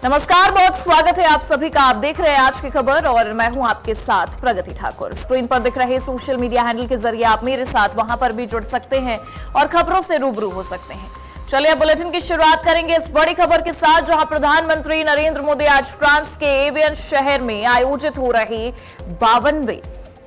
नमस्कार, बहुत स्वागत है आप सभी का। आप देख रहे हैं आज की खबर और मैं हूं आपके साथ प्रगति ठाकुर। स्क्रीन पर दिख रहे सोशल मीडिया हैंडल के जरिए आप मेरे साथ वहां पर भी जुड़ सकते हैं और खबरों से रूबरू हो सकते हैं। चलिए अब बुलेटिन की शुरुआत करेंगे इस बड़ी खबर के साथ, जहां प्रधानमंत्री नरेंद्र मोदी आज फ्रांस के एवियन शहर में आयोजित हो रही 52वें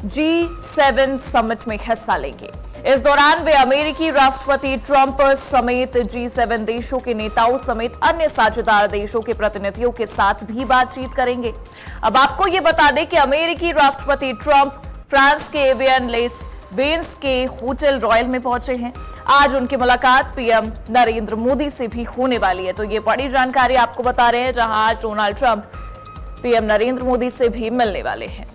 G7 समिट में हिस्सा लेंगे। इस दौरान वे अमेरिकी राष्ट्रपति ट्रंप समेत G7 देशों के नेताओं समेत अन्य साझेदार देशों के प्रतिनिधियों के साथ भी बातचीत करेंगे। अब आपको ये बता दें कि अमेरिकी राष्ट्रपति ट्रंप फ्रांस के एवियन लेस बेंस के होटल रॉयल में पहुंचे हैं। आज उनकी मुलाकात पीएम नरेंद्र मोदी से भी होने वाली है। तो ये बड़ी जानकारी आपको बता रहे हैं, जहां आज Donald Trump PM Narendra Modi से भी मिलने वाले हैं।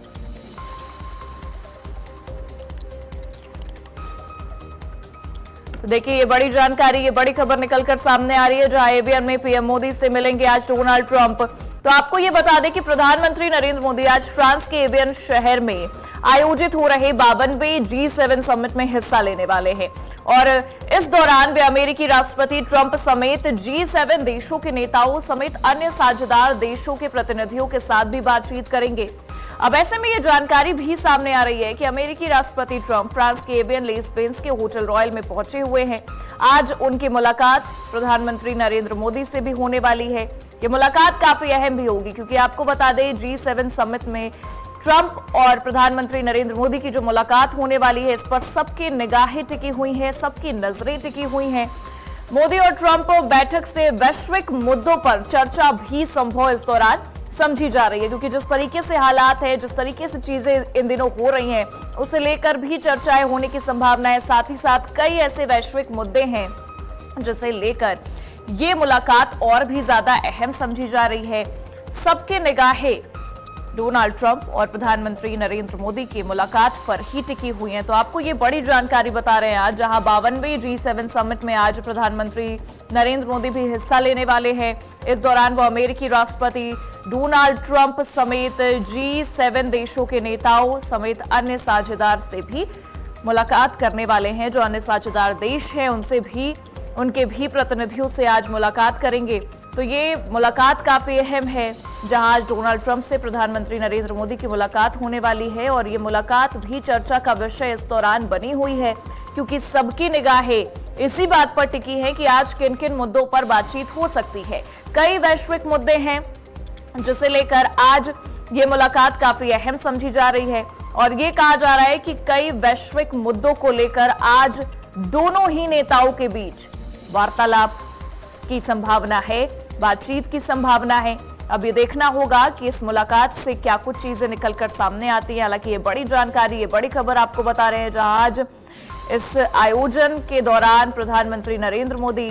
तो देखिए ये बड़ी जानकारी, ये बड़ी खबर निकलकर सामने आ रही है, जहां एवियन में पीएम मोदी से मिलेंगे आज डोनाल्ड ट्रंप। तो आपको ये बता दें कि प्रधानमंत्री नरेंद्र मोदी आज फ्रांस के एवियन शहर में आयोजित हो रहे 52वें G7 समिट में हिस्सा लेने वाले हैं और इस दौरान वे अमेरिकी राष्ट्रपति ट्रंप समेत G7 देशों के नेताओं समेत अन्य साझेदार देशों के प्रतिनिधियों के साथ भी बातचीत करेंगे। अब ऐसे में ये जानकारी भी सामने आ रही है कि अमेरिकी राष्ट्रपति ट्रंप फ्रांस के एवियन लेस बेंस के होटल रॉयल में पहुंचे हुए हैं। आज उनकी मुलाकात प्रधानमंत्री नरेंद्र मोदी से भी होने वाली है। ये मुलाकात काफी अहम भी होगी, क्योंकि आपको बता दें G7 समिट में ट्रंप और प्रधानमंत्री नरेंद्र मोदी की जो मुलाकात होने वाली है, इस पर सबकी निगाहें टिकी हुई हैं, सबकी नजरें टिकी हुई हैं। मोदी और ट्रंप बैठक से वैश्विक मुद्दों पर चर्चा भी संभव इस दौरान समझी जा रही है, क्योंकि जिस तरीके से हालात है, जिस तरीके से चीजें इन दिनों हो रही हैं, उसे लेकर भी चर्चाएं होने की संभावना है। साथ ही साथ कई ऐसे वैश्विक मुद्दे हैं जिसे लेकर ये मुलाकात और भी ज्यादा अहम समझी जा रही है। सबके निगाहें डोनाल्ड ट्रंप और प्रधानमंत्री नरेंद्र मोदी की मुलाकात पर ही टिकी हुई हैं। तो आपको ये बड़ी जानकारी बता रहे हैं आज, जहां 52वें G7 समिट में आज प्रधानमंत्री नरेंद्र मोदी भी हिस्सा लेने वाले हैं। इस दौरान वो अमेरिकी राष्ट्रपति डोनाल्ड ट्रंप समेत G7 देशों के नेताओं समेत अन्य साझेदार से भी मुलाकात करने वाले हैं। जो अन्य साझेदार देश हैं उनके भी प्रतिनिधियों से आज मुलाकात करेंगे। तो ये मुलाकात काफी अहम है, जहां आज डोनाल्ड ट्रंप से प्रधानमंत्री नरेंद्र मोदी की मुलाकात होने वाली है और ये मुलाकात भी चर्चा का विषय इस दौरान बनी हुई है, क्योंकि सबकी निगाहें इसी बात पर टिकी है कि आज किन किन मुद्दों पर बातचीत हो सकती है। कई वैश्विक मुद्दे हैं जिसे लेकर आज ये मुलाकात काफी अहम समझी जा रही है और ये कहा जा रहा है कि कई वैश्विक मुद्दों को लेकर आज दोनों ही नेताओं के बीच वार्तालाप की संभावना है, बातचीत की संभावना है। अब ये देखना होगा कि इस मुलाकात से क्या कुछ चीजें निकलकर सामने आती हैं। हालांकि ये बड़ी जानकारी, ये बड़ी खबर आपको बता रहे हैं, जहां आज इस आयोजन के दौरान प्रधानमंत्री नरेंद्र मोदी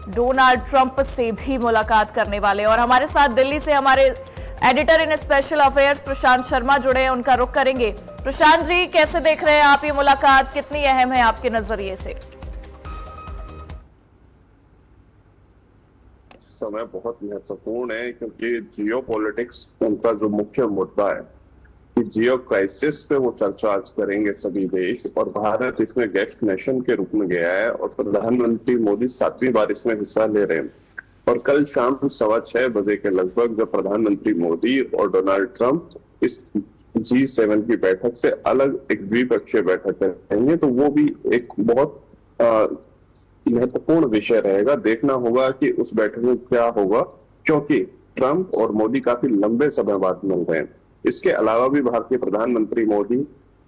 डोनाल्ड ट्रंप से भी मुलाकात करने वाले। और हमारे साथ दिल्ली से हमारे एडिटर इन स्पेशल अफेयर्स प्रशांत शर्मा जुड़े हैं, उनका रुख करेंगे। प्रशांत जी, कैसे देख रहे हैं आप ये मुलाकात, कितनी अहम है आपके नजरिए से? समय बहुत महत्वपूर्ण है, क्योंकि जियो पॉलिटिक्स उनका जो मुख्य मुद्दा है कि जियो क्राइसिस पे वो चर्चा आज करेंगे सभी देश, और भारत इसमें गेस्ट नेशन के रूप में गया है और प्रधानमंत्री मोदी 7वीं बार इसमें हिस्सा ले रहे हैं। और कल शाम 6:15 बजे के लगभग जब प्रधानमंत्री मोदी और डोनाल्ड ट्रंप इस G7 की बैठक से अलग एक द्विपक्षीय बैठक करेंगे, तो वो भी एक बहुत महत्वपूर्ण विषय रहेगा। देखना होगा कि उस बैठक में क्या होगा, क्योंकि ट्रंप और मोदी काफी लंबे समय बाद मिल रहे हैं। इसके अलावा भी भारतीय प्रधानमंत्री मोदी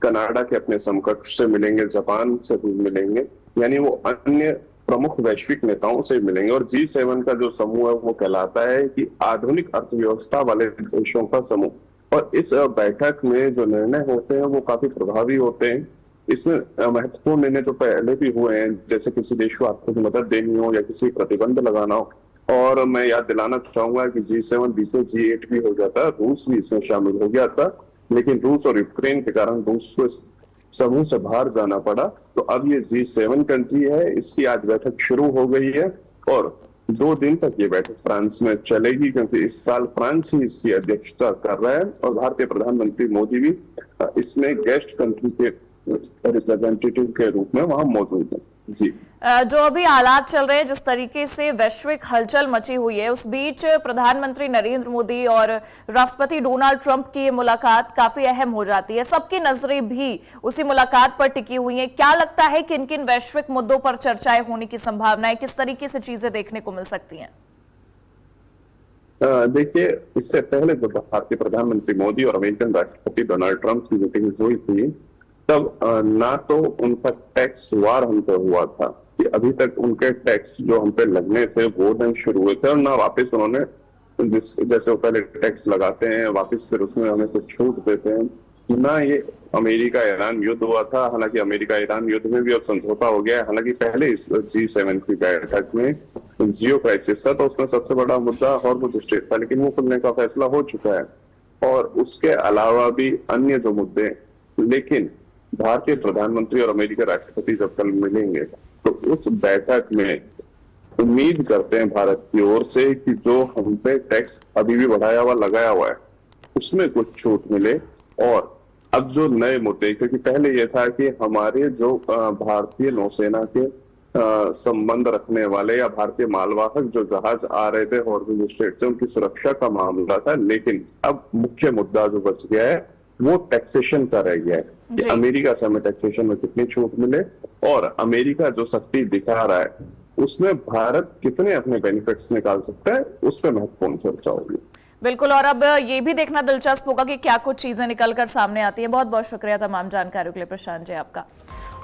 कनाडा के अपने समकक्ष से मिलेंगे, जापान से भी मिलेंगे, यानी वो अन्य प्रमुख वैश्विक नेताओं से मिलेंगे। और G7 का जो समूह है वो कहलाता है कि आधुनिक अर्थव्यवस्था वाले देशों का समूह। और इस बैठक में जो निर्णय होते हैं वो काफी प्रभावी होते हैं। इसमें महत्वपूर्ण निर्णय जो पहले भी हुए हैं, जैसे किसी देश को आर्थिक मदद देनी हो या किसी प्रतिबंध लगाना हो। और मैं याद दिलाना चाहूंगा कि G7 बीच में G8 भी हो जाता, रूस भी इसमें शामिल हो गया था, लेकिन रूस और यूक्रेन के कारण रूस को इस समूह से बाहर जाना पड़ा। तो अब ये G7 कंट्री है, इसकी आज बैठक शुरू हो गई है और 2 दिन तक ये बैठक फ्रांस में चलेगी, क्योंकि इस साल फ्रांस ही इसकी अध्यक्षता कर रहा है और भारतीय प्रधानमंत्री मोदी भी इसमें गेस्ट कंट्री के रिप्रेजेंटेटिव के रूप में वहां मौजूद है। जी। जो अभी हालात चल रहे हैं, जिस तरीके से वैश्विक हलचल मची हुई है, उस बीच प्रधानमंत्री नरेंद्र मोदी और राष्ट्रपति डोनाल्ड ट्रंप की ये मुलाकात काफी अहम हो जाती है। सबकी नजरें भी उसी मुलाकात पर टिकी हुई हैं। क्या लगता है किन किन वैश्विक मुद्दों पर चर्चाएं होने की संभावना है, किस तरीके से चीजें देखने को मिल सकती हैं? देखिए, इससे पहले जब भारतीय प्रधानमंत्री मोदी और अमेरिकन राष्ट्रपति डोनाल्ड ट्रंप की मीटिंग हुई थी, तब ना तो उनका टैक्स वार हम पे हुआ था कि अभी तक उनके टैक्स जो हम पे लगने थे वो नहीं शुरू हुए थे, और ना वापस उन्होंने जैसे वो पहले टैक्स लगाते हैं वापस फिर उसमें हमें कुछ छूट देते हैं, ना ये अमेरिका ईरान युद्ध हुआ था। हालांकि अमेरिका ईरान युद्ध में भी अब समझौता हो गया है। हालांकि पहले इस G7 की बैठक में जियो क्राइसिस था, तो उसमें सबसे बड़ा मुद्दा हॉर्मुज़ स्ट्रेट था, लेकिन वो खुलने का फैसला हो चुका है। और उसके अलावा भी अन्य जो मुद्दे, लेकिन भारतीय प्रधानमंत्री और अमेरिका राष्ट्रपति जब कल मिलेंगे तो उस बैठक में उम्मीद करते हैं भारत की ओर से कि जो हम पे टैक्स अभी भी बढ़ाया हुआ लगाया हुआ है उसमें कुछ छूट मिले। और अब जो नए मुद्दे, क्योंकि पहले ये था कि हमारे जो भारतीय नौसेना के संबंध रखने वाले या भारतीय मालवाहक जो जहाज आ रहे थे हॉर्मुज़ स्ट्रेट से, उनकी सुरक्षा का मामला था, लेकिन अब मुख्य मुद्दा जो बच गया है वो टैक्सेशन का रह गया है कि अमेरिका से हमें टैक्सेशन में कितनी छूट मिले, और अमेरिका जो सख्ती दिखा रहा है उसमें भारत कितने अपने बेनिफिट्स निकाल सकता है, उस पर महत्वपूर्ण चर्चा होगी। बिल्कुल, और अब ये भी देखना दिलचस्प होगा कि क्या कुछ चीजें निकल कर सामने आती हैं। बहुत बहुत शुक्रिया तमाम जानकारियों के लिए प्रशांत जी आपका।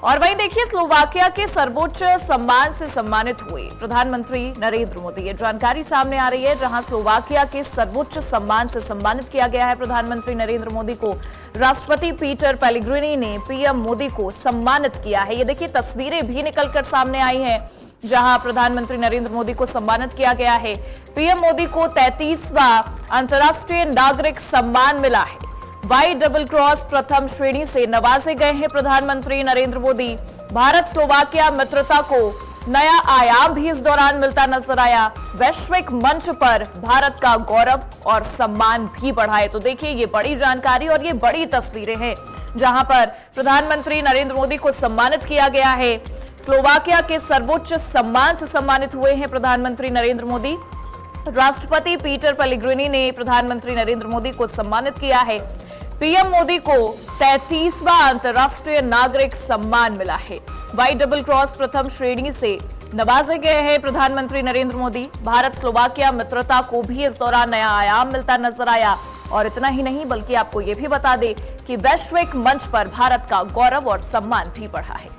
और वहीं देखिए, स्लोवाकिया के सर्वोच्च सम्मान से सम्मानित हुए प्रधानमंत्री नरेंद्र मोदी। ये जानकारी सामने आ रही है, जहां स्लोवाकिया के सर्वोच्च सम्मान से सम्मानित किया गया है प्रधानमंत्री नरेंद्र मोदी को। राष्ट्रपति पीटर पेलेग्रिनी ने पीएम मोदी को सम्मानित किया है। ये देखिए, तस्वीरें भी निकलकर सामने आई हैं, जहां प्रधानमंत्री नरेंद्र मोदी को सम्मानित किया गया है। पीएम मोदी को 33वां अंतर्राष्ट्रीय नागरिक सम्मान मिला है। व्हाइट डबल क्रॉस प्रथम श्रेणी से नवाजे गए हैं प्रधानमंत्री नरेंद्र मोदी। भारत स्लोवाकिया मित्रता को नया आयाम भी इस दौरान मिलता नजर आया। वैश्विक मंच पर भारत का गौरव और सम्मान भी बढ़ा है। तो देखिए, ये बड़ी जानकारी और ये बड़ी तस्वीरें हैं, जहां पर प्रधानमंत्री नरेंद्र मोदी को सम्मानित किया गया है। स्लोवाकिया के सर्वोच्च सम्मान से सम्मानित हुए हैं प्रधानमंत्री नरेंद्र मोदी। राष्ट्रपति पीटर पेलेग्रिनी ने प्रधानमंत्री नरेंद्र मोदी को सम्मानित किया है। पीएम मोदी को 33वां अंतर्राष्ट्रीय नागरिक सम्मान मिला है। व्हाइट डबल क्रॉस प्रथम श्रेणी से नवाजे गए हैं प्रधानमंत्री नरेंद्र मोदी। भारत स्लोवाकिया मित्रता को भी इस दौरान नया आयाम मिलता नजर आया। और इतना ही नहीं, बल्कि आपको यह भी बता दें कि वैश्विक मंच पर भारत का गौरव और सम्मान भी बढ़ा है।